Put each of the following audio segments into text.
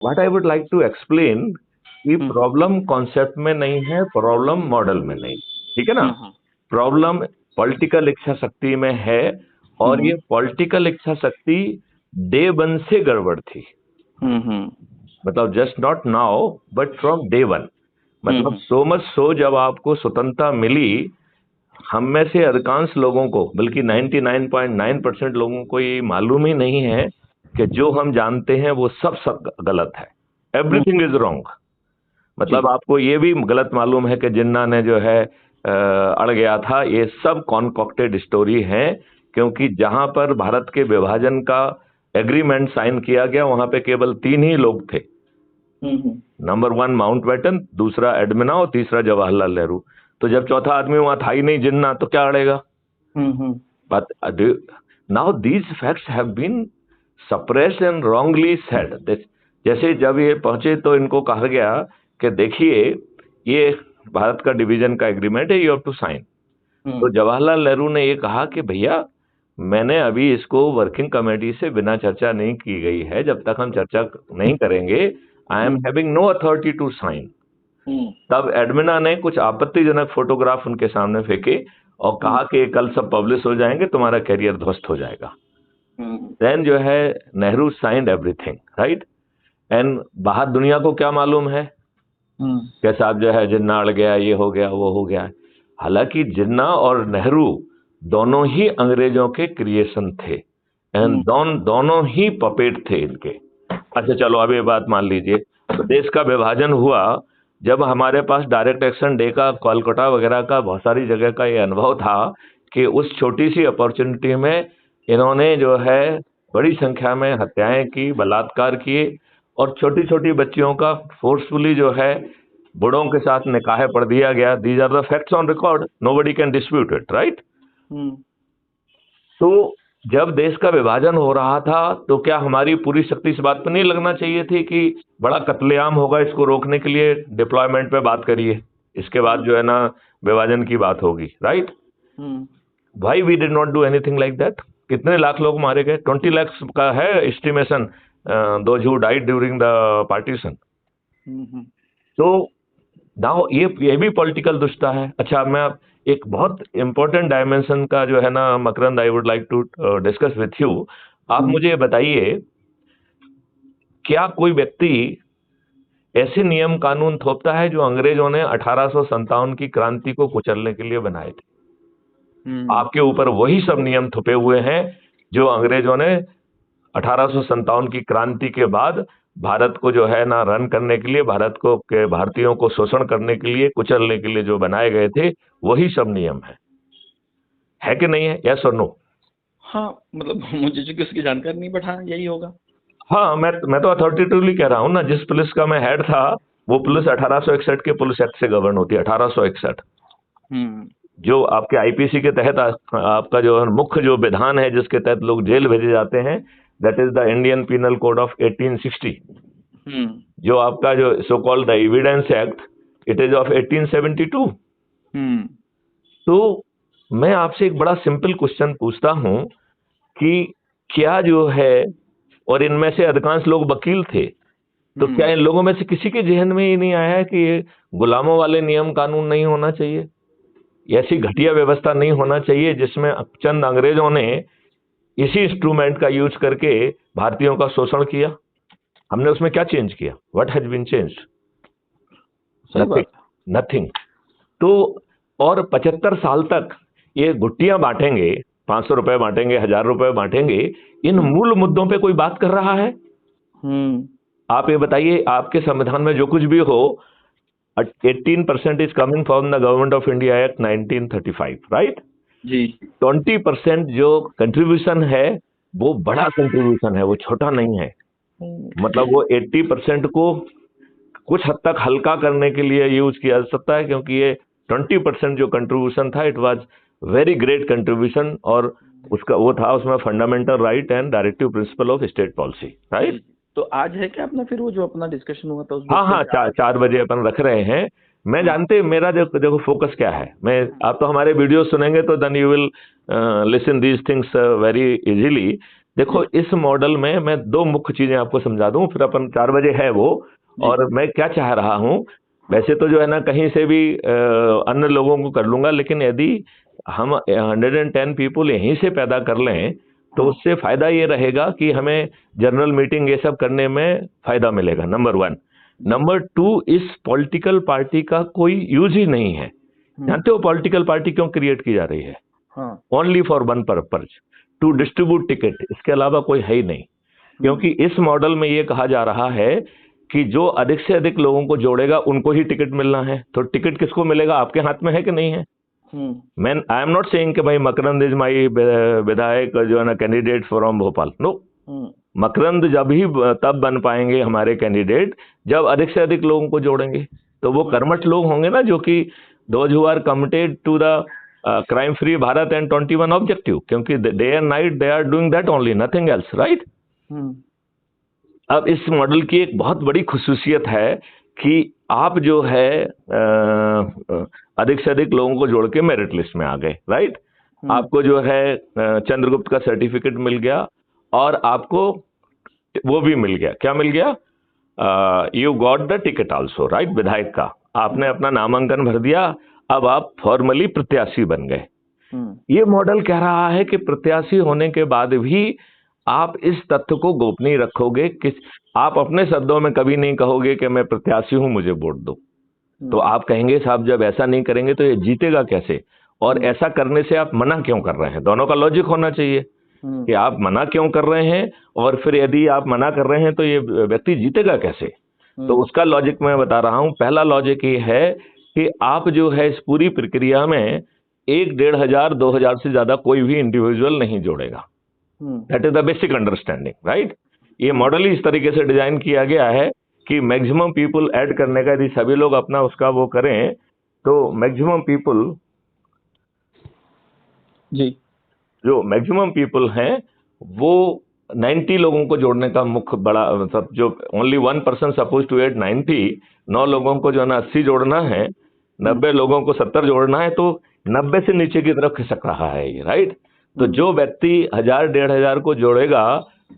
What I would like to explain कि problem concept में नहीं है, प्रॉब्लम मॉडल में नहीं, ठीक है ना। प्रॉब्लम पॉलिटिकल इच्छा शक्ति में है, और ये पॉलिटिकल इच्छा शक्ति डे वन से गड़बड़ थी। मतलब just not now but from day one. मतलब सो मच सो, जब आपको स्वतंत्रता मिली, हम में से अधिकांश लोगों को, बल्कि 99.9% लोगों को ये मालूम ही नहीं है कि जो हम जानते हैं वो सब गलत है। Everything is wrong. मतलब आपको ये भी गलत मालूम है कि जिन्ना ने जो है अड़ गया था, ये सब कॉन्कॉक्टेड स्टोरी है। क्योंकि जहां पर भारत के विभाजन का एग्रीमेंट साइन किया गया, वहां पे केवल 3 ही लोग थे। नंबर 1 माउंटबेटन, दूसरा एडमिना और तीसरा जवाहरलाल नेहरू। तो जब चौथा आदमी वहां था ही नहीं, जिन्ना, तो क्या अड़ेगा। But now these facts have been suppressed and wrongly said. जैसे जब ये पहुंचे तो इनको कहा गया कि देखिए, ये भारत का डिवीजन का एग्रीमेंट है, यू हैव टू साइन। तो जवाहरलाल नेहरू ने ये कहा कि भैया, मैंने अभी इसको वर्किंग कमेटी से बिना चर्चा नहीं की गई है, जब तक हम चर्चा नहीं करेंगे, I am having no authority to sign. तब एडमिना ने कुछ आपत्तिजनक फोटोग्राफ उनके सामने फेंके और कहा कि कल सब पब्लिश हो जाएंगे, तुम्हारा कैरियर ध्वस्त हो जाएगा। देन जो है Nehru signed everything, right. And बाहर दुनिया को क्या मालूम है कि साहब जो है जिन्ना अड़ गया, ये हो गया, वो हो गया। हालांकि जिन्ना और नेहरू दोनों ही अंग्रेजों के क्रिएशन थे, एंड दोनों ही पपेट थे इनके। अच्छा चलो, अब ये बात मान लीजिए, तो देश का विभाजन हुआ, जब हमारे पास डायरेक्ट एक्शन डे का, कोलकाता वगैरह का, बहुत सारी जगह का ये अनुभव था कि उस छोटी सी अपॉर्चुनिटी में इन्होंने जो है बड़ी संख्या में हत्याएं की, बलात्कार किए, और छोटी छोटी बच्चियों का फोर्सफुली जो है बूढ़ों के साथ निकाह पढ़ दिया गया। These are the facts on record, nobody can dispute it, right. तो जब देश का विभाजन हो रहा था, तो क्या हमारी पूरी शक्ति इस बात पर नहीं लगना चाहिए थी कि बड़ा कत्लेआम होगा, इसको रोकने के लिए डिप्लॉयमेंट पे बात करिए, इसके बाद जो है ना विभाजन की बात होगी, right. Why we did not do anything like that. कितने लाख लोग मारे गए, 20 लाख का है estimation, those who died during the partition. तो नाउ ये भी पॉलिटिकल दुष्टता है। अच्छा, मैं एक बहुत इंपॉर्टेंट डायमेंशन का जो है ना Makarand, I would like to discuss with you. आप मुझे बताइए, क्या कोई व्यक्ति ऐसे नियम कानून थोपता है जो अंग्रेजों ने 1857 की क्रांति को कुचलने के लिए बनाए थे? आपके ऊपर वही सब नियम थोपे हुए हैं जो अंग्रेजों ने 1857 की क्रांति के बाद भारत को जो है ना रन करने के लिए, भारत को के भारतीयों को शोषण करने के लिए, कुचलने के लिए जो बनाए गए थे, वही सब नियम है कि नहीं है? यस और नो? हाँ, मतलब मुझे चूंकि उसकी जानकारी नहीं, बट हाँ यही होगा। हाँ, मैं तो अथॉरिटेटिवली कह रहा हूँ ना। जिस पुलिस का मैं हेड था, वो पुलिस 1861 के पुलिस एक्ट से गवर्न होती है, 1861। जो आपके आईपीसी के तहत आपका जो मुख्य जो विधान है जिसके तहत लोग जेल भेजे जाते हैं, that is the Indian Penal Code of 1860। जो आपका जो so called the Evidence Act, it is of 1872। तो मैं आपसे एक बड़ा सिंपल क्वेश्चन पूछता हूं कि क्या जो है, और इनमें से अधिकांश लोग वकील थे, तो क्या इन लोगों में से किसी के जहन में ही नहीं आया है कि ये गुलामों वाले नियम कानून नहीं होना चाहिए, ऐसी घटिया व्यवस्था नहीं होना चाहिए जिसमें चंद अंग्रेजों ने इसी इंस्ट्रूमेंट का यूज करके भारतीयों का शोषण किया? हमने उसमें क्या चेंज किया? What has been changed? Nothing. तो और 75 साल तक ये गुट्टियां बांटेंगे, 500 रुपए बांटेंगे, 1000 रुपए बांटेंगे, इन मूल मुद्दों पे कोई बात कर रहा है? आप ये बताइए, आपके संविधान में जो कुछ भी हो, 18% is coming from the government of India act 1935, right जी। 20% जो कंट्रीब्यूशन है वो बड़ा कंट्रीब्यूशन है, वो छोटा नहीं है। मतलब वो 80% को कुछ हद तक हल्का करने के लिए यूज किया जा सकता है, क्योंकि ये 20% जो कंट्रीब्यूशन था, it was very great contribution, और उसका वो था, उसमें fundamental right and directive principle of state policy, right. तो आज है क्या अपना फिर वो जो अपना डिस्कशन हुआ था उस हाँ, 4 बजे अपन रख रहे हैं। मैं जानते मेरा देखो फोकस क्या है। मैं आप तो हमारे वीडियो सुनेंगे तो then you will listen these things very easily. देखो इस मॉडल में मैं दो मुख्य चीजें आपको समझा दूं, फिर अपन 4 बजे है वो, और मैं क्या चाह रहा हूं। वैसे तो जो है ना कहीं से भी अन्य लोगों को कर लूंगा, लेकिन यदि हम 110 पीपुल यहीं से पैदा कर लें तो उससे फायदा ये रहेगा कि हमें जनरल मीटिंग ये सब करने में फायदा मिलेगा, नंबर 1। नंबर 2, इस पॉलिटिकल पार्टी का कोई यूज ही नहीं है। जानते हो पॉलिटिकल पार्टी क्यों क्रिएट की जा रही है? Only for one purpose, to distribute ticket, इसके अलावा कोई है ही नहीं। क्योंकि इस मॉडल में ये कहा जा रहा है कि जो अधिक से अधिक लोगों को जोड़ेगा उनको ही टिकट मिलना है। तो टिकट किसको मिलेगा? आपके हाथ में है कि नहीं है? मैं आई एम नॉट सेइंग कि भाई मकरंद इज माई विधायक जो है ना कैंडिडेट फ्रॉम भोपाल, नो। मकरंद जब ही तब बन पाएंगे हमारे कैंडिडेट जब अधिक से अधिक लोगों को जोड़ेंगे। तो वो कर्मठ लोग होंगे ना, जो कि those who are committed to the crime free Bharat and 21 objective, क्योंकि day and night they are doing that only, nothing else, right. अब इस मॉडल की एक बहुत बड़ी खुसूसियत है कि आप जो है अधिक से अधिक लोगों को जोड़ के मेरिट लिस्ट में आ गए, राइट। आपको जो है चंद्रगुप्त का सर्टिफिकेट मिल गया, और आपको वो भी मिल गया, क्या मिल गया? You got the ticket also, right, विधायक का। आपने अपना नामांकन भर दिया, अब आप फॉर्मली प्रत्याशी बन गए। ये मॉडल कह रहा है कि प्रत्याशी होने के बाद भी आप इस तथ्य को गोपनीय रखोगे कि आप अपने शब्दों में कभी नहीं कहोगे कि मैं प्रत्याशी हूं, मुझे वोट दो। तो आप कहेंगे साहब जब ऐसा नहीं करेंगे तो ये जीतेगा कैसे, और ऐसा करने से आप मना क्यों कर रहे हैं? दोनों का लॉजिक होना चाहिए कि आप मना क्यों कर रहे हैं, और फिर यदि आप मना कर रहे हैं तो ये व्यक्ति जीतेगा कैसे। तो उसका लॉजिक मैं बता रहा हूं। पहला लॉजिक ये है कि आप जो है इस पूरी प्रक्रिया में 1,500-2,000 से ज्यादा कोई भी इंडिविजुअल नहीं जोड़ेगा। That is the basic understanding, right. ये मॉडल ही इस तरीके से डिजाइन किया गया है कि मैक्सिमम पीपुल ऐड करने का, यदि सभी लोग अपना उसका वो करें तो मैक्सिमम पीपुल, जी, जो मैक्सिमम पीपुल हैं वो 90 लोगों को जोड़ने का मुख्य बड़ा मतलब, जो only 1 person suppose to add 90, 9 लोगों को जो है ना 80 जोड़ना है, 90 लोगों को 70 जोड़ना है, तो 90 से नीचे की तरफ खिसक रहा है ये, राइट। तो जो व्यक्ति 1,000-1,500 को जोड़ेगा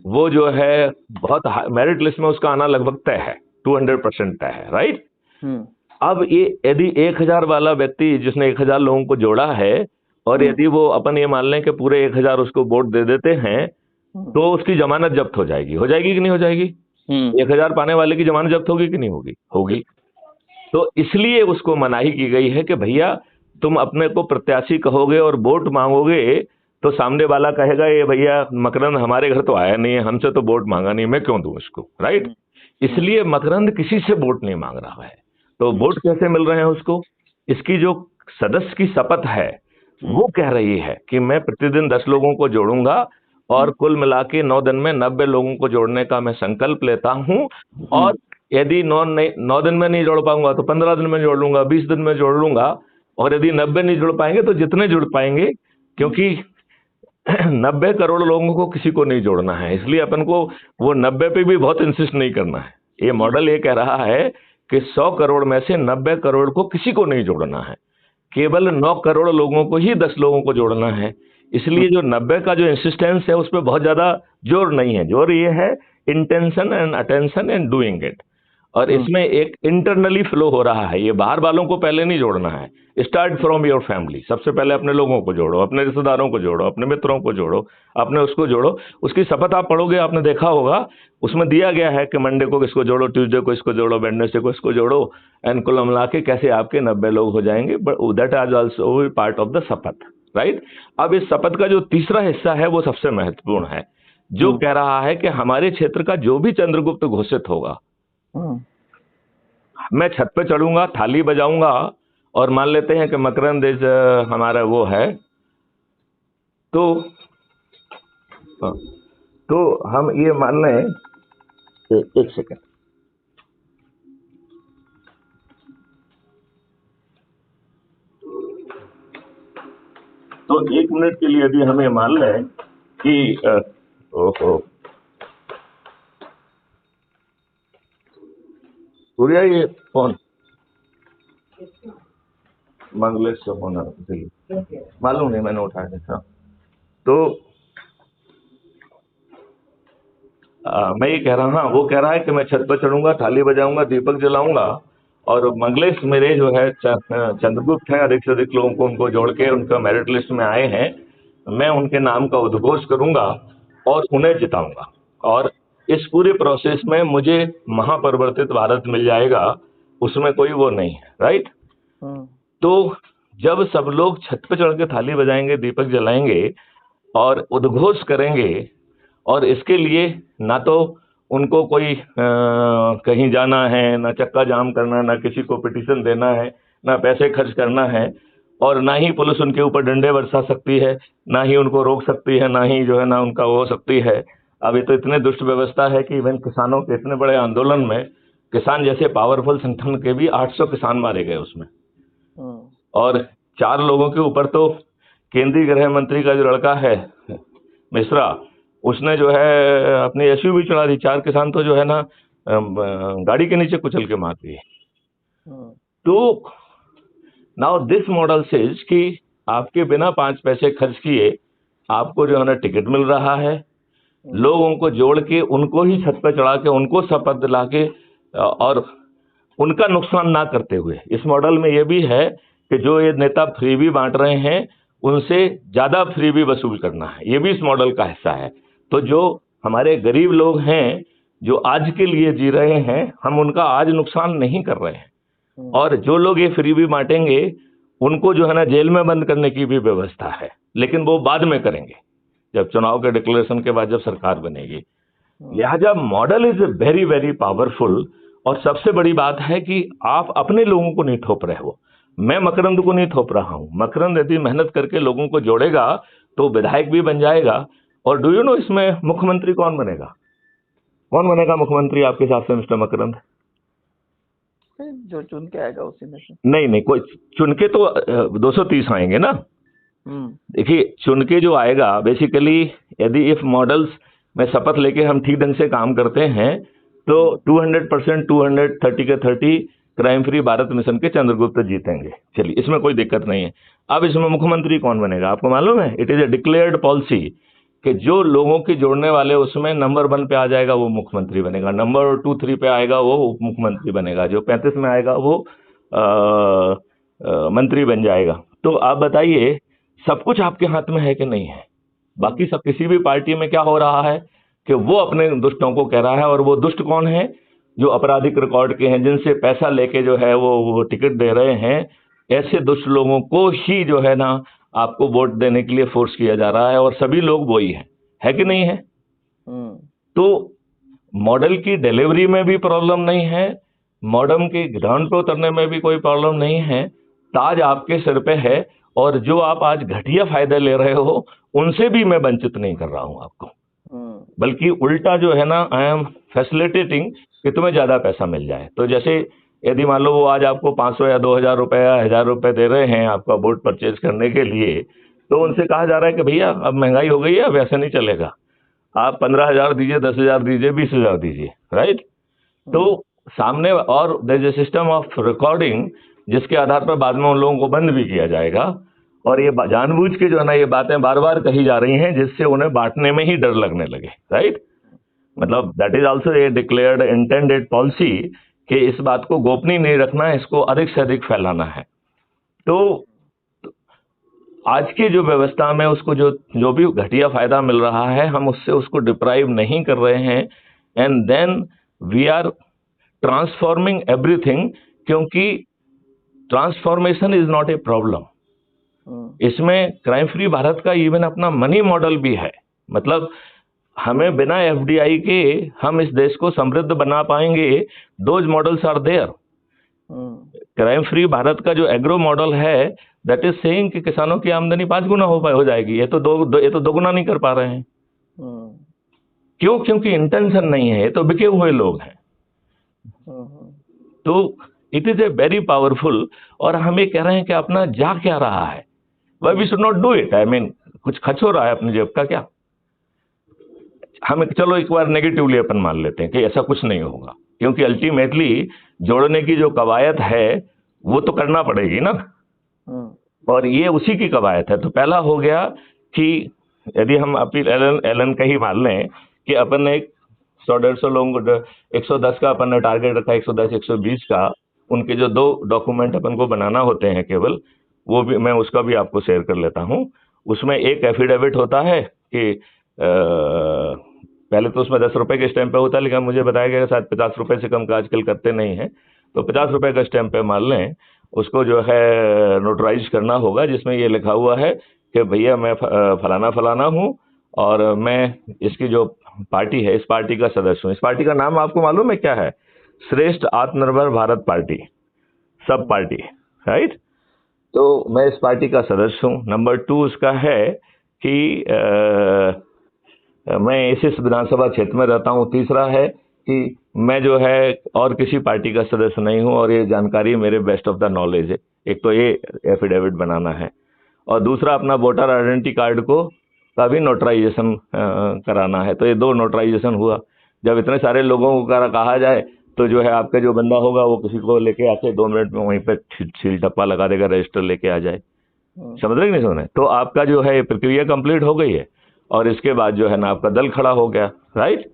वो जो है बहुत मेरिट लिस्ट में उसका आना लगभग तय है, 200% तय है, राइट। अब ये यदि 1,000 वाला व्यक्ति जिसने 1,000 लोगों को जोड़ा है, और यदि वो अपन ये मान लें कि पूरे 1,000 उसको वोट दे देते हैं, तो उसकी जमानत जब्त हो जाएगी कि नहीं हो जाएगी? 1,000 पाने वाले की जमानत जब्त होगी कि नहीं होगी? होगी। तो इसलिए उसको मनाही की गई है कि भैया तुम अपने को प्रत्याशी कहोगे और वोट मांगोगे तो सामने वाला कहेगा ये भैया मकरंद हमारे घर तो आया नहीं है, हमसे तो वोट मांगा नहीं, मैं क्यों दूं इसको, राइट। इसलिए मकरंद किसी से वोट नहीं मांग रहा है। तो वोट कैसे मिल रहे हैं उसको? इसकी जो सदस्य की शपथ है वो कह रही है कि मैं प्रतिदिन 10 लोगों को जोड़ूंगा, और कुल मिला के 9 दिन में 90 लोगों को जोड़ने का मैं संकल्प लेता हूं। और यदि 9 दिन में नहीं जोड़ पाऊंगा तो 15 दिन में जोड़ लूंगा, 20 दिन में जोड़ लूंगा, और यदि 90 नहीं जुड़ पाएंगे तो जितने जुड़ पाएंगे, क्योंकि 90 करोड़ लोगों को किसी को नहीं जोड़ना है, इसलिए अपन को वो 90 पे भी बहुत इंसिस्ट नहीं करना है। ये मॉडल ये कह रहा है कि 100 करोड़ में से 90 करोड़ को किसी को नहीं जोड़ना है, केवल 9 करोड़ लोगों को ही 10 लोगों को जोड़ना है। इसलिए जो 90 का जो इंसिस्टेंस है उस पर बहुत ज्यादा जोर नहीं है। जोर ये है intention and attention and doing it. और इसमें एक इंटरनली फ्लो हो रहा है, ये बाहर वालों को पहले नहीं जोड़ना है। स्टार्ट फ्रॉम योर फैमिली, सबसे पहले अपने लोगों को जोड़ो, अपने रिश्तेदारों को जोड़ो, अपने मित्रों को जोड़ो, अपने उसको जोड़ो। उसकी शपथ आप पढ़ोगे, आपने देखा होगा, उसमें दिया गया है कि मंडे को इसको जोड़ो, ट्यूसडे को इसको जोड़ो, वेडनेसडे को इसको जोड़ो, एंड कुल मिला के कैसे आपके 90 लोग हो जाएंगे। But that is also part of the शपथ, राइट। अब इस शपथ का जो तीसरा हिस्सा है वो सबसे महत्वपूर्ण है, जो कह रहा है कि हमारे क्षेत्र का जो भी चंद्रगुप्त घोषित होगा, मैं छत पे चढ़ूंगा, थाली बजाऊंगा, और मान लेते हैं कि मकरंद इज हमारा वो है, तो हम ये मान लें, एक सेकेंड, तो 1 मिनट के लिए यदि हमें मान लें कि ओहो सूर्या, ये फोन मंगलेश का फोन मालूम नहीं, मैंने उठाया था। तो मैं ये कह रहा हूँ, हाँ, वो कह रहा है कि मैं छत पर चढ़ूंगा, थाली बजाऊंगा, दीपक जलाऊंगा, और मंगलेश मेरे जो है चंद्रगुप्त हैं, अधिक से अधिक लोगों को उनको जोड़ के उनका मेरिट लिस्ट में आए हैं, मैं उनके नाम का उद्घोष करूंगा और उन्हें जिताऊंगा, और इस पूरे प्रोसेस में मुझे महापरिवर्तित भारत मिल जाएगा, उसमें कोई वो नहीं है, राइट। तो जब सब लोग छत पे चढ़ के थाली बजाएंगे, दीपक जलाएंगे और उद्घोष करेंगे, और इसके लिए ना तो उनको कोई कहीं जाना है, ना चक्का जाम करना, ना किसी को पिटीशन देना है, ना पैसे खर्च करना है, और ना ही पुलिस उनके ऊपर डंडे बरसा सकती है, ना ही उनको रोक सकती है, ना ही जो है ना उनका वो हो सकती है। अब ये तो इतने दुष्ट व्यवस्था है कि इवन किसानों के इतने बड़े आंदोलन में किसान जैसे पावरफुल संगठन के भी 800 किसान मारे गए उसमें, और 4 लोगों के ऊपर तो केंद्रीय गृह मंत्री का जो लड़का है मिश्रा, उसने जो है अपनी एसयूवी चढ़ा दी, 4 किसान तो जो है ना गाड़ी के नीचे कुचल के मार दिए। तो नाउ दिस मॉडल सेज कि आपके बिना 5 पैसे खर्च किए आपको जो है ना टिकट मिल रहा है, लोगों को जोड़ के उनको ही छत पर चढ़ा के उनको शपथ दिला के, और उनका नुकसान ना करते हुए। इस मॉडल में ये भी है कि जो ये नेता फ्रीबी बांट रहे हैं उनसे ज्यादा फ्रीबी वसूल करना है, ये भी इस मॉडल का हिस्सा है। तो जो हमारे गरीब लोग हैं जो आज के लिए जी रहे हैं, हम उनका आज नुकसान नहीं कर रहे हैं, और जो लोग ये फ्रीबी बांटेंगे उनको जो है ना जेल में बंद करने की भी व्यवस्था है, लेकिन वो बाद में करेंगे जब चुनाव के डिक्लेरेशन के बाद, जब सरकार बनेगी। लिहाजा model is very very powerful, और सबसे बड़ी बात है कि आप अपने लोगों को नहीं थोप रहे हो। मैं मकरंद को नहीं थोप रहा हूं, मकरंद यदि मेहनत करके लोगों को जोड़ेगा तो विधायक भी बन जाएगा। और डू यू नो इसमें मुख्यमंत्री कौन बनेगा? कौन बनेगा मुख्यमंत्री आपके हिसाब से मिस्टर मकरंद? जो चुन के आएगा उसी में से। नहीं नहीं, कोई चुन के तो 230 आएंगे ना। देखिए, चुन के जो आएगा बेसिकली, यदि इफ मॉडल्स में शपथ लेके हम ठीक ढंग से काम करते हैं तो 200% 230 के 30 क्राइम फ्री भारत मिशन के चंद्रगुप्त जीतेंगे। चलिए, इसमें कोई दिक्कत नहीं है। अब इसमें मुख्यमंत्री कौन बनेगा आपको मालूम है? It is a declared policy कि जो लोगों की जोड़ने वाले उसमें नंबर 1 पे आ जाएगा वो मुख्यमंत्री बनेगा, नंबर 2 3 पे आएगा वो उप मुख्यमंत्री बनेगा, जो 35 में आएगा वो मंत्री बन जाएगा। तो आप बताइए, सब कुछ आपके हाथ में है कि नहीं है? बाकी सब किसी भी पार्टी में क्या हो रहा है कि वो अपने दुष्टों को कह रहा है, और वो दुष्ट कौन है? जो आपराधिक रिकॉर्ड के हैं, जिनसे पैसा लेके जो है वो टिकट दे रहे हैं, ऐसे दुष्ट लोगों को ही जो है ना आपको वोट देने के लिए फोर्स किया जा रहा है, और सभी लोग वही है कि नहीं है? तो मॉडल की डिलीवरी में भी प्रॉब्लम नहीं है, मॉडल के ग्राउंड पे उतरने में भी कोई प्रॉब्लम नहीं है, ताज आपके सिर पे है, और जो आप आज घटिया फायदे ले रहे हो उनसे भी मैं वंचित नहीं कर रहा हूं आपको, बल्कि उल्टा जो है ना आई एम फैसिलिटेटिंग कि तुम्हें ज्यादा पैसा मिल जाए। तो जैसे यदि मान लो वो आज आपको 500 या 2000 रुपए या 1000 रुपए दे रहे हैं आपका वोट परचेज करने के लिए, तो उनसे कहा जा रहा है कि भैया अब महंगाई हो गई है, अब ऐसा नहीं चलेगा, आप 15,000 दीजिए, 10,000 दीजिए, 20,000 दीजिए, राइट। तो सामने, और there is a system of recording जिसके आधार पर बाद में उन लोगों को बंद भी किया जाएगा, और ये जानबूझ के जो है ना ये बातें बार बार कही जा रही हैं जिससे उन्हें बांटने में ही डर लगने लगे, राइट। मतलब that is also a declared intended policy कि इस बात को गोपनीय नहीं रखना है, इसको अधिक से अधिक फैलाना है। तो आज की जो व्यवस्था में उसको जो भी घटिया फायदा मिल रहा है, हम उससे उसको डिप्राइव नहीं कर रहे हैं, and then we are transforming everything, क्योंकि transformation is not a problem. इसमें क्राइम फ्री भारत का इवन अपना मनी मॉडल भी है। मतलब हमें बिना एफडीआई के हम इस देश को समृद्ध बना पाएंगे, those models are there. Crime free Bharat का जो एग्रो मॉडल है दैट इज सेइंग कि किसानों की आमदनी 5 गुना हो जाएगी, ये तो दो गुना नहीं कर पा रहे हैं। क्यों? क्योंकि इंटेंशन नहीं है, ये तो बिके हुए लोग हैं। तो it is a very powerful, और हम ये कह रहे हैं कि अपना जा क्या रहा है, why we should not do it. I mean कुछ खर्च हो रहा है अपनी जेब का क्या? हम चलो एक बार नेगेटिवली अपन मान लेते हैं कि ऐसा कुछ नहीं होगा, क्योंकि अल्टीमेटली जोड़ने की जो कवायद है वो तो करना पड़ेगी ना, और ये उसी की कवायद है। तो पहला हो गया कि यदि हम अपनी एलन का ही मान लें कि अपन एक 100-150 लोगों को 110 का अपन ने टारगेट रखा, 110-120 का, उनके जो 2 डॉक्यूमेंट अपन को बनाना होते हैं केवल, वो भी मैं उसका भी आपको शेयर कर लेता हूँ। उसमें एक एफिडेविट होता है कि पहले तो उसमें 10 रुपए के स्टैंप पे होता है, लेकिन मुझे बताया गया शायद 50 रुपए से कम का आजकल करते नहीं है, तो 50 रुपए का स्टैंप पे मान लें, उसको जो है नोटराइज करना होगा, जिसमें ये लिखा हुआ है कि भैया मैं फलाना फलाना हूँ और मैं इसकी जो पार्टी है, इस पार्टी का सदस्य हूँ। इस पार्टी का नाम आपको मालूम है क्या है? श्रेष्ठ आत्मनिर्भर भारत पार्टी, सब पार्टी, राइट? तो मैं इस पार्टी का सदस्य हूँ। नंबर 2 उसका है कि मैं इस विधानसभा क्षेत्र में रहता हूँ। तीसरा है कि मैं जो है और किसी पार्टी का सदस्य नहीं हूँ और ये जानकारी मेरे बेस्ट ऑफ द नॉलेज है। एक तो ये एफिडेविट बनाना है, और दूसरा अपना वोटर आइडेंटिटी कार्ड को का भी नोटराइजेशन कराना है। तो ये 2 नोटराइजेशन हुआ। जब इतने सारे लोगों को कहा जाए तो जो है आपका जो बंदा होगा वो किसी को लेके आके 2 मिनट में वहीं पे सील टप्पा लगा देगा, रजिस्टर लेके आ जाए। समझ रहे कि नहीं समझ रहे? तो आपका जो है प्रक्रिया कंप्लीट हो गई है, और इसके बाद जो है ना आपका दल खड़ा हो गया, राइट?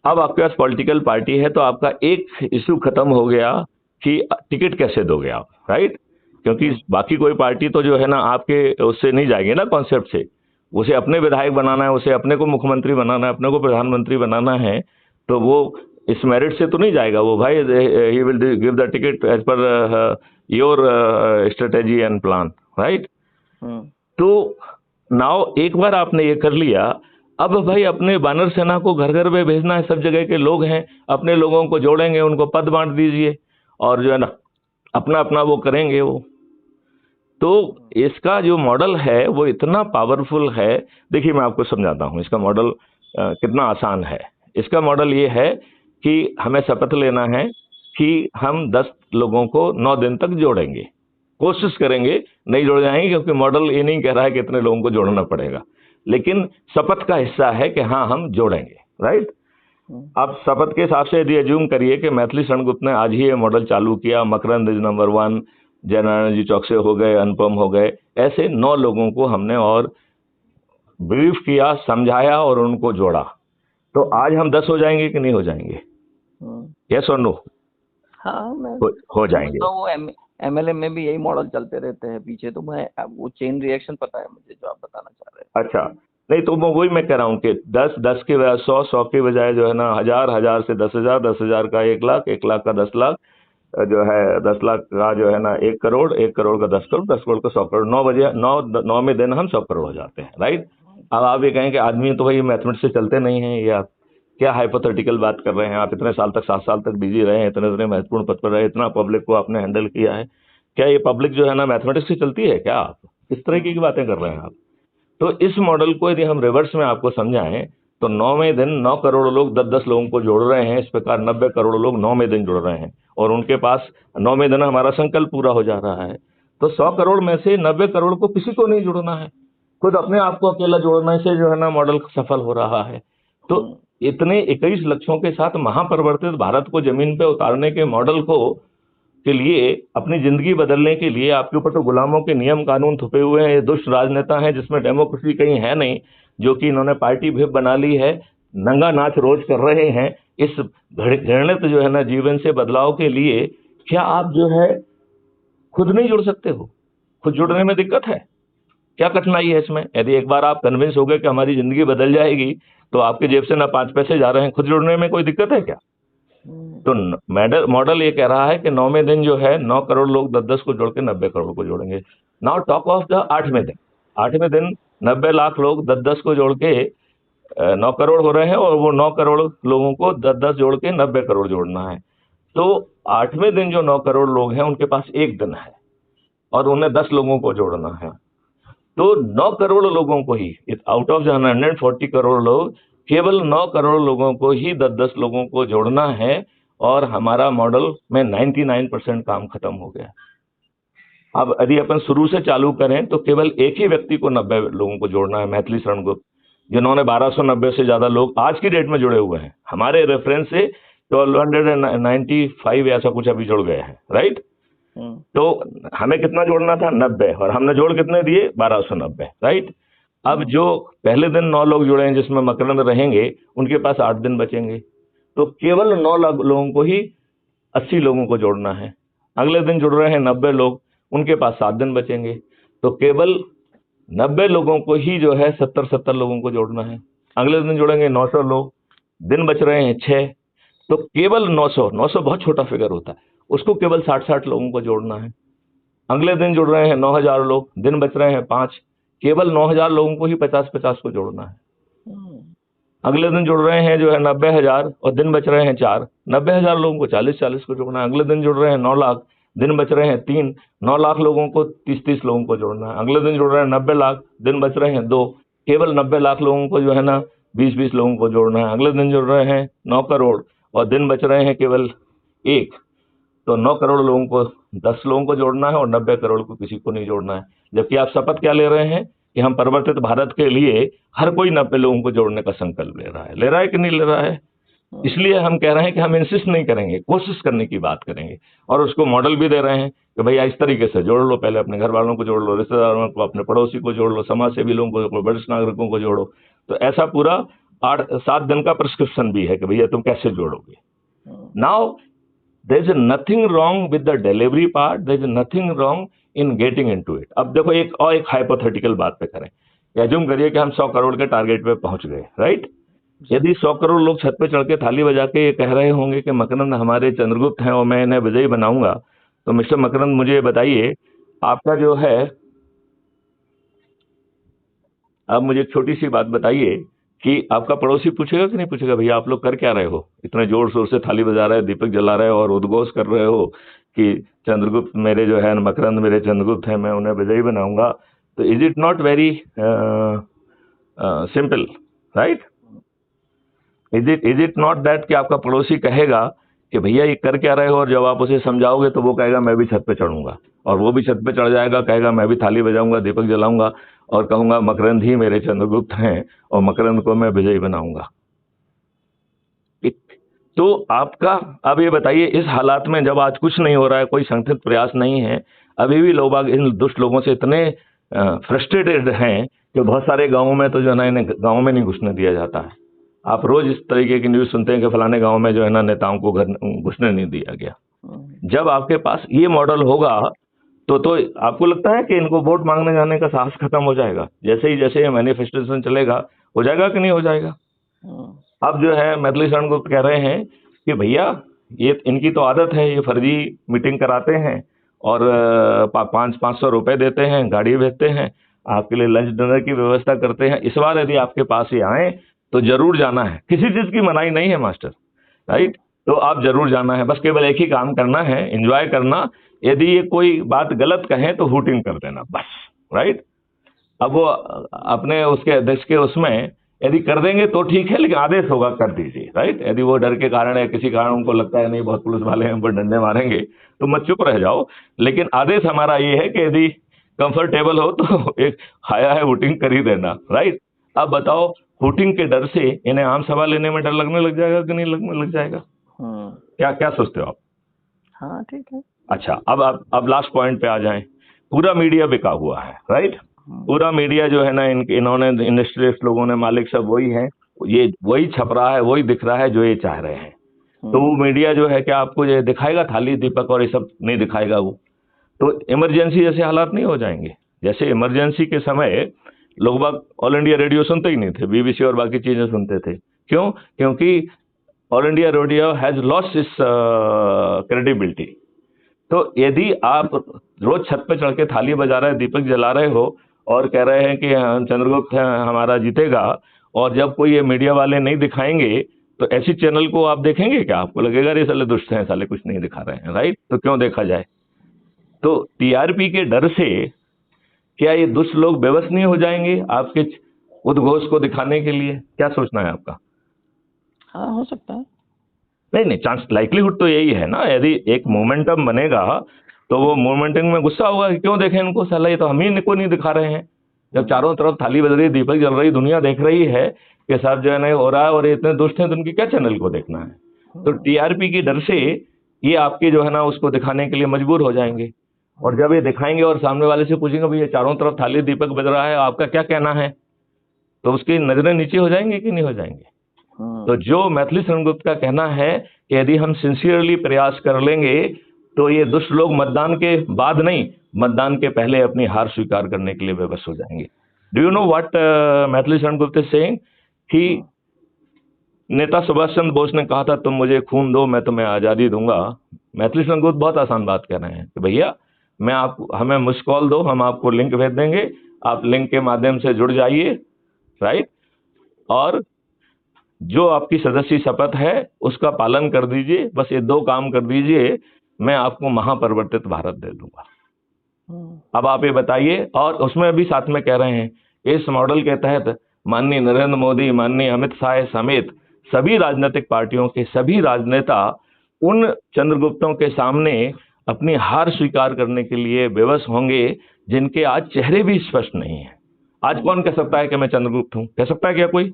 अब आपके पास पॉलिटिकल पार्टी है, तो आपका एक इशू खत्म हो गया कि टिकट कैसे दोगे आप, राइट? क्योंकि बाकी कोई पार्टी तो जो है ना आपके उससे नहीं जाएगी ना, कॉन्सेप्ट से। उसे अपने विधायक बनाना है, उसे अपने को मुख्यमंत्री बनाना है, अपने को प्रधानमंत्री बनाना है, तो वो इस मेरिट से तो नहीं जाएगा वो। भाई he will give the ticket as per your strategy and plan, right? तो नाउ एक बार आपने ये कर लिया, अब भाई अपने बानर सेना को घर घर में भेजना है, सब जगह के लोग हैं, अपने लोगों को जोड़ेंगे, उनको पद बांट दीजिए, और जो है ना अपना अपना वो करेंगे वो। तो इसका जो मॉडल है वो इतना पावरफुल है। देखिए मैं आपको समझाता हूँ इसका मॉडल कितना आसान है। इसका मॉडल ये है कि हमें शपथ लेना है कि हम 10 लोगों को 9 दिन तक जोड़ेंगे, कोशिश करेंगे, नहीं जोड़ जाएंगे क्योंकि मॉडल ये नहीं कह रहा है कि इतने लोगों को जोड़ना पड़ेगा, लेकिन शपथ का हिस्सा है कि हाँ हम जोड़ेंगे, राइट? आप शपथ के हिसाब से यदि एज्यूम करिए कि मैथिली शरण गुप्त ने आज ही ये मॉडल चालू किया, मकरंद इज नंबर 1, जयनारायण जी चौकसे हो गए, अनुपम हो गए, ऐसे 9 लोगों को हमने और ब्रीफ किया, समझाया और उनको जोड़ा, तो आज हम 10 हो जाएंगे कि नहीं हो जाएंगे? यस और नो? हाँ, मैं हो जाएंगे। तो वो एमएलए में भी यही मॉडल चलते रहते हैं पीछे, तो मैं वो चेन रिएक्शन पता है मुझे जो आप बताना चाह रहे हैं। अच्छा, नहीं तो वही मैं कह रहा हूँ कि 10 के बजाय 100 के बजाय जो है ना 1000 से 10,000, 10,000 का 1 लाख, 1 लाख का 10 लाख, जो है 10 लाख का जो है ना 1 करोड़, 1 करोड़ का 10 करोड़, 10 करोड़ का 100 करोड़, 9 में दिन हम 100 करोड़ हो जाते हैं, राइट? अब आप ये कहें कि आदमी तो भाई मैथमेटिक्स से चलते नहीं है, या क्या हाइपोथेटिकल बात कर रहे हैं आप? इतने साल तक 7 साल तक बिजी रहे हैं, इतने महत्वपूर्ण पद पर रहे, इतना पब्लिक को आपने हैंडल किया है, क्या ये पब्लिक जो है ना मैथमेटिक्स से चलती है क्या? आप इस तरह की बातें कर रहे हैं आप। तो इस मॉडल को यदि हम रिवर्स में आपको समझाएं तो 9वें दिन 9 करोड़ लोग 10-10 लोगों को जोड़ रहे हैं, इस प्रकार 90 करोड़ लोग 9वें दिन जुड़ रहे हैं, और उनके पास 9वें दिन हमारा संकल्प पूरा हो जा रहा है। तो 100 करोड़ में से 90 करोड़ को किसी को नहीं जुड़ना है, खुद अपने आप को अकेला जोड़ने से जो है ना मॉडल सफल हो रहा है। तो इतने 21 लक्ष्यों के साथ महापरिवर्तित भारत को जमीन पे उतारने के मॉडल को के लिए, अपनी जिंदगी बदलने के लिए आपके ऊपर तो गुलामों के नियम कानून थुपे हुए हैं, ये दुष्ट राजनेता हैं जिसमें डेमोक्रेसी कहीं है नहीं, जो कि इन्होंने पार्टी भी बना ली है, नंगा नाच रोज कर रहे हैं। इस घृणित जो है ना जीवन से बदलाव के लिए क्या आप जो है खुद नहीं जुड़ सकते हो? खुद जुड़ने में दिक्कत है? क्या कठिनाई है इसमें? यदि एक बार आप कन्विंस हो गए कि हमारी जिंदगी बदल जाएगी, तो आपके जेब से ना 5 पैसे जा रहे हैं, खुद जुड़ने में कोई दिक्कत है क्या? तो मॉडल ये कह रहा है कि 9वें दिन जो है 9 करोड़ लोग 10-10 को जोड़ के 90 करोड़ को जोड़ेंगे। नाउ टॉक ऑफ द 8वें दिन। 8वें दिन 90 लाख लोग 10-10 को जोड़ के 9 करोड़ हो रहे हैं, और वो 9 करोड़ लोगों को 10-10 जोड़ के 90 करोड़ जोड़ना है। तो 8वें दिन जो 9 करोड़ लोग हैं उनके पास 1 दिन है, और उन्हें 10 लोगों को जोड़ना है। तो 9 करोड़ लोगों को ही, आउट ऑफ 140 करोड़ लोग, केवल 9 करोड़ लोगों को ही 10-10 लोगों को जोड़ना है, और हमारा मॉडल में 99% काम खत्म हो गया। अब यदि अपन शुरू से चालू करें तो केवल एक ही व्यक्ति को 90 लोगों को जोड़ना है, मैथिली शरण गुप्त, जिन्होंने 1290 से ज्यादा लोग आज की डेट में जुड़े हुए हैं। हमारे रेफरेंस से 1295 ऐसा कुछ अभी जुड़ गए हैं, राइट? तो हमें कितना जोड़ना था? 90, और हमने जोड़ कितने दिए? 1290, राइट? अब जो पहले दिन 9 लोग जुड़े हैं जिसमें मकरंद रहेंगे, उनके पास 8 दिन बचेंगे, तो केवल 9 लोगों को ही 80 लोगों को जोड़ना है। अगले दिन जुड़ रहे हैं 90 लोग, उनके पास 7 दिन बचेंगे, तो केवल 90 लोगों को ही जो है 70 लोगों को जोड़ना है। अगले दिन जुड़ेंगे 900 लोग, दिन बच रहे हैं 6, तो केवल 900 बहुत छोटा फिगर होता है, उसको केवल 60 लोगों को जोड़ना है। अगले दिन जुड़ रहे हैं 9000 लोग, दिन बच रहे हैं 5, केवल 9000 लोगों को ही 50 को जोड़ना है। अगले दिन जुड़ रहे हैं जो है 90,000 और दिन बच रहे हैं 4, 90,000 लोगों को 40 को जोड़ना है। अगले दिन जुड़ रहे हैं 9 लाख, दिन बच रहे हैं 3, 9 लाख लोगों को 30 लोगों को जोड़ना है। अगले दिन जुड़ रहे हैं 90 लाख, दिन बच रहे हैं 2, केवल 90 लाख लोगों को जो है ना 20 लोगों को जोड़ना है। अगले दिन जुड़ रहे हैं 9 करोड़ और दिन बच रहे हैं केवल 1, तो 9 करोड़ लोगों को 10 लोगों को जोड़ना है और 90 करोड़ को किसी को नहीं जोड़ना है। जबकि आप शपथ क्या ले रहे हैं कि हम परिवर्तित भारत के लिए हर कोई 90 लोगों को जोड़ने का संकल्प ले रहा है कि नहीं ले रहा है? इसलिए हम कह रहे हैं कि हम इंसिस्ट नहीं करेंगे, कोशिश करने की बात करेंगे, और उसको मॉडल भी दे रहे हैं कि भैया इस तरीके से जोड़ लो, पहले अपने घर वालों को जोड़ लो, रिश्तेदारों को, अपने पड़ोसी को जोड़ लो, समाज सेवी लोगों को जोड़ लो, वरिष्ठ नागरिकों को जोड़ो। तो ऐसा पूरा 8-7 दिन का प्रिस्क्रिप्शन भी है कि भैया तुम कैसे जोड़ोगे। Now there is nothing wrong with the delivery part, there is nothing wrong in getting into it। अब देखो एक हाइपोथेटिकल बात पे करें, एज्यूम करिए कि हम 100 करोड़ के टारगेट पे पहुंच गए, राइट? यदि 100 करोड़ लोग छत पे चढ़ के थाली बजा के ये कह रहे होंगे कि मकरंद हमारे चंद्रगुप्त हैं और मैं इन्हें विजयी बनाऊंगा, तो मिस्टर मकरंद मुझे बताइए, आपका जो है, आप मुझे एक छोटी सी बात बताइए कि आपका पड़ोसी पूछेगा कि नहीं पूछेगा, भैया आप लोग कर क्या रहे हो, इतने जोर शोर से थाली बजा रहे हो, दीपक जला रहे हो और उद्घोष कर रहे हो कि चंद्रगुप्त मेरे जो है, मकरंद मेरे चंद्रगुप्त हैं, मैं उन्हें विजयी बनाऊंगा। तो is it not very simple, right? Is it not that कि आपका पड़ोसी कहेगा कि भैया ये कर क्या रहे हो, और जब आप उसे समझाओगे तो वो कहेगा मैं भी छत पे चढ़ूंगा, और वो भी छत पे चढ़ जाएगा, कहेगा मैं भी थाली बजाऊंगा, दीपक जलाऊंगा और कहूंगा मकरंद ही मेरे चंद्रगुप्त हैं और मकरंद को मैं विजयी बनाऊंगा। तो आपका, अब ये बताइए, इस हालात में जब आज कुछ नहीं हो रहा है, कोई संगठित प्रयास नहीं है, अभी भी लोग इन दुष्ट लोगों से इतने फ्रस्ट्रेटेड हैं कि बहुत सारे गाँवों में तो जो है ना इन्हें गाँव में नहीं घुसने दिया जाता है। आप रोज इस तरीके की न्यूज सुनते हैं कि फलाने गांव में जो है ना नेताओं को घुसने नहीं दिया गया। जब आपके पास ये मॉडल होगा तो आपको लगता है कि इनको वोट मांगने जाने का साहस खत्म हो जाएगा? जैसे ये मैनिफेस्टेशन चलेगा, हो जाएगा कि नहीं हो जाएगा? अब जो है मैथिली शरण गुप्त कह रहे हैं कि भैया ये इनकी तो आदत है, ये फर्जी मीटिंग कराते हैं और 500 रुपए देते हैं, गाड़ी भेजते हैं, आपके लिए लंच डिनर की व्यवस्था करते हैं। इस बार यदि आपके पास ये आए तो जरूर जाना है, किसी चीज की मनाही नहीं है मास्टर, राइट? तो आप जरूर जाना है, बस केवल एक ही काम करना है, एंजॉय करना। यदि ये कोई बात गलत कहें तो हुटिंग कर देना बस, राइट? अब वो अपने उसके अध्यक्ष के उसमें यदि कर देंगे तो ठीक है, लेकिन आदेश होगा कर दीजिए, राइट? यदि वो डर के कारण या किसी कारण उनको लगता है नहीं बहुत पुलिस वाले हैं पर डंडे मारेंगे, तो मत चुप रह जाओ। लेकिन आदेश हमारा ये है कि यदि कंफर्टेबल हो तो एक हाया है वोटिंग कर ही देना, राइट? अब बताओ, वोटिंग के डर से इन्हें आम सभा लेने में डर लगने लग जाएगा कि नहीं लगने लग जाएगा? क्या क्या सोचते हो आप? हाँ ठीक है। अच्छा, अब लास्ट पॉइंट पे आ जाएं। पूरा मीडिया बिका हुआ है, राइट? पूरा मीडिया जो है ना इन्होंने, इंडस्ट्रियलिस्ट लोगों ने, मालिक सब वही है, ये वही छप रहा है, वही दिख रहा है जो ये चाह रहे हैं। तो वो मीडिया जो है क्या आपको ये दिखाएगा थाली दीपक और ये सब नहीं दिखाएगा? वो तो इमरजेंसी जैसे हालात नहीं हो जाएंगे? जैसे इमरजेंसी के समय लोग बाग ऑल इंडिया रेडियो सुनते ही नहीं थे, बीबीसी और बाकी चीजें सुनते थे। क्यों? क्योंकि all India radio has lost its credibility. तो यदि आप रोज छत पे चढ़ के थाली बजा रहे, दीपक जला रहे हो और कह रहे हैं कि चंद्रगुप्त हमारा जीतेगा, और जब कोई ये मीडिया वाले नहीं दिखाएंगे तो ऐसी चैनल को आप देखेंगे क्या? आपको लगेगा ये साले दुष्ट हैं, साले कुछ नहीं दिखा रहे हैं, राइट? तो क्यों देखा जाए? तो टीआरपी के डर से क्या ये दुष्ट लोग बेबस नहीं हो जाएंगे आपके उद्घोष को दिखाने के लिए? क्या सोचना है आपका? हाँ, हो सकता है। नहीं, चांस, लाइकलीहुड तो यही है ना। यदि एक मोमेंटम बनेगा तो वो मोमेंटम में गुस्सा होगा कि क्यों देखें इनको, साला ये तो हम ही इनको नहीं दिखा रहे हैं। जब चारों तरफ थाली बज रही, दीपक जल रही, दुनिया देख रही है कि साहब जो है ना हो रहा है और ये इतने दुष्ट हैं, तो उनकी क्या चैनल को देखना है? तो टीआरपी की डर से ये आपके जो है ना उसको दिखाने के लिए मजबूर हो जाएंगे। और जब ये दिखाएंगे और सामने वाले से पूछेंगे भैया चारों तरफ थाली दीपक बज रहा है, आपका क्या कहना है, तो उसकी नजरें नीचे हो जाएंगी कि नहीं हो जाएंगे? तो जो मैथिली शरण गुप्त का कहना है कि यदि हम सिंसियरली प्रयास कर लेंगे तो ये दुष्ट लोग मतदान के बाद नहीं, मतदान के पहले अपनी हार स्वीकार करने के लिए विवश हो जाएंगे। Do you know what Maithili Sharan Gupt is saying? कि नेता सुभाष चंद्र बोस ने कहा था तुम मुझे खून दो मैं तुम्हें आजादी दूंगा। मैथिली शरण गुप्त बहुत आसान बात कह रहे हैं कि भैया हमें मिस कॉल दो, हम आपको लिंक भेज देंगे, आप लिंक के माध्यम से जुड़ जाइए, राइट, और जो आपकी सदस्य शपथ है उसका पालन कर दीजिए, बस ये 2 काम कर दीजिए, मैं आपको महापरिवर्तित भारत दे दूंगा। अब आप ये बताइए, और उसमें भी साथ में कह रहे हैं इस मॉडल के तहत माननीय नरेंद्र मोदी, माननीय अमित शाह समेत सभी राजनीतिक पार्टियों के सभी राजनेता उन चंद्रगुप्तों के सामने अपनी हार स्वीकार करने के लिए विवश होंगे जिनके आज चेहरे भी स्पष्ट नहीं है। आज कौन कह सकता है कि मैं चंद्रगुप्त हूं? कह सकता है क्या कोई?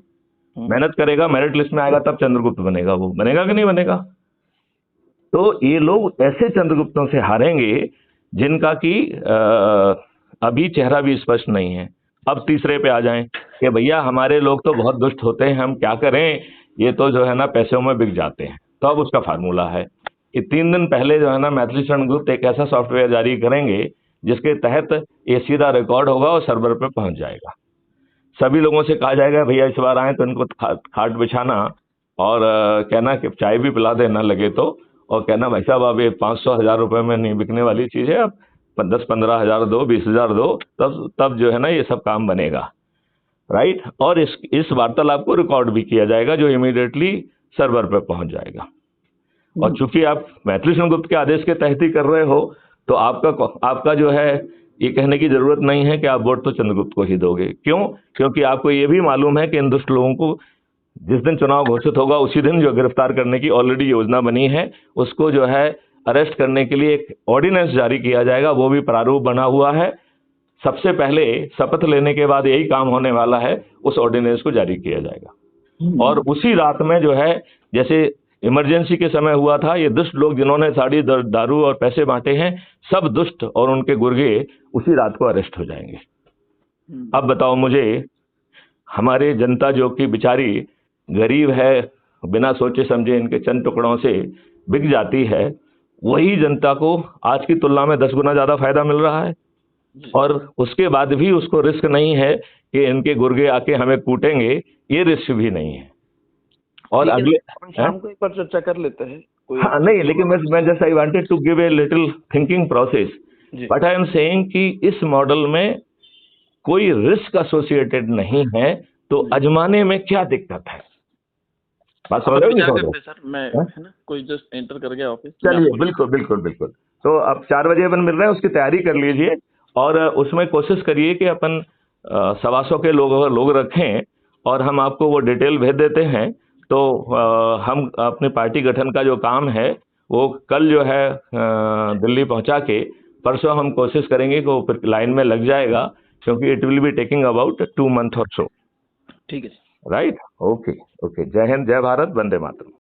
मेहनत करेगा, मेरिट लिस्ट में आएगा तब चंद्रगुप्त बनेगा, वो बनेगा कि नहीं बनेगा? तो ये लोग ऐसे चंद्रगुप्तों से हारेंगे जिनका कि अभी चेहरा भी स्पष्ट नहीं है। अब तीसरे पे आ जाएं कि भैया हमारे लोग तो बहुत दुष्ट होते हैं, हम क्या करें, ये तो जो है ना पैसों में बिक जाते हैं। तो अब उसका फार्मूला है कि 3 दिन पहले जो है ना मैथिली शरण गुप्त एक ऐसा सॉफ्टवेयर जारी करेंगे जिसके तहत ये सीधा रिकॉर्ड होगा और सर्वर पे पहुंच जाएगा। सभी लोगों से कहा जाएगा भैया इस बार आए तो इनको खाट बिछाना और कहना कि चाय भी पिला देना लगे तो, और कहना भाई साहब अब ये 500-1000 रुपए में नहीं बिकने वाली चीज है, अब 10-15 हजार दो, 20 हजार दो, तब जो है ना ये सब काम बनेगा, राइट। और इस वार्तालाप को रिकॉर्ड भी किया जाएगा जो इमीडिएटली सर्वर पे पहुंच जाएगा। और चूंकि आप मैथिली शरण गुप्त के आदेश के तहत ही कर रहे हो तो आपका जो है ये कहने की जरूरत नहीं है कि आप वोट तो चंद्रगुप्त को ही दोगे। क्यों? क्योंकि आपको ये भी मालूम है कि इन दुष्ट लोगों को जिस दिन चुनाव घोषित होगा उसी दिन जो गिरफ्तार करने की ऑलरेडी योजना बनी है, उसको जो है अरेस्ट करने के लिए एक ऑर्डिनेंस जारी किया जाएगा, वो भी प्रारूप बना हुआ है। सबसे पहले शपथ लेने के बाद यही काम होने वाला है, उस ऑर्डिनेंस को जारी किया जाएगा। और उसी रात में जो है जैसे इमरजेंसी के समय हुआ था, ये दुष्ट लोग जिन्होंने साड़ी दारू और पैसे बांटे हैं, सब दुष्ट और उनके गुर्गे उसी रात को अरेस्ट हो जाएंगे। अब बताओ मुझे, हमारे जनता जो कि बेचारी गरीब है, बिना सोचे समझे इनके चंद टुकड़ों से बिक जाती है, वही जनता को आज की तुलना में 10 गुना ज्यादा फायदा मिल रहा है। और उसके बाद भी उसको रिस्क नहीं है कि इनके गुर्गे आके हमें कूटेंगे, ये रिस्क भी नहीं है। और अगले शाम को एक बार चर्चा कर लेते हैं। हाँ नहीं, लेकिन मैं just I wanted to give a little thinking process, but I am saying कि इस मॉडल में कोई रिस्क एसोसिएटेड नहीं है, तो अजमाने में क्या दिक्कत है? बात समझ रहे हो सर? मैं है ना, कोई जस्ट एंटर कर गया ऑफिस। चलिए, बिल्कुल बिल्कुल बिल्कुल। तो अब 4 बजे अपन मिल रहे हैं, उसकी तैयारी कर लीजिए और उसमें कोशिश करिए कि अपन 125 के लोग रखें और हम आपको वो डिटेल भेज देते हैं। तो हम अपनी पार्टी गठन का जो काम है वो कल जो है दिल्ली पहुंचा के परसों हम कोशिश करेंगे कि वो फिर लाइन में लग जाएगा, क्योंकि it will be taking about 2 month और सो। ठीक है, राइट, ओके ओके। जय हिंद, जय भारत, वंदे मातरम।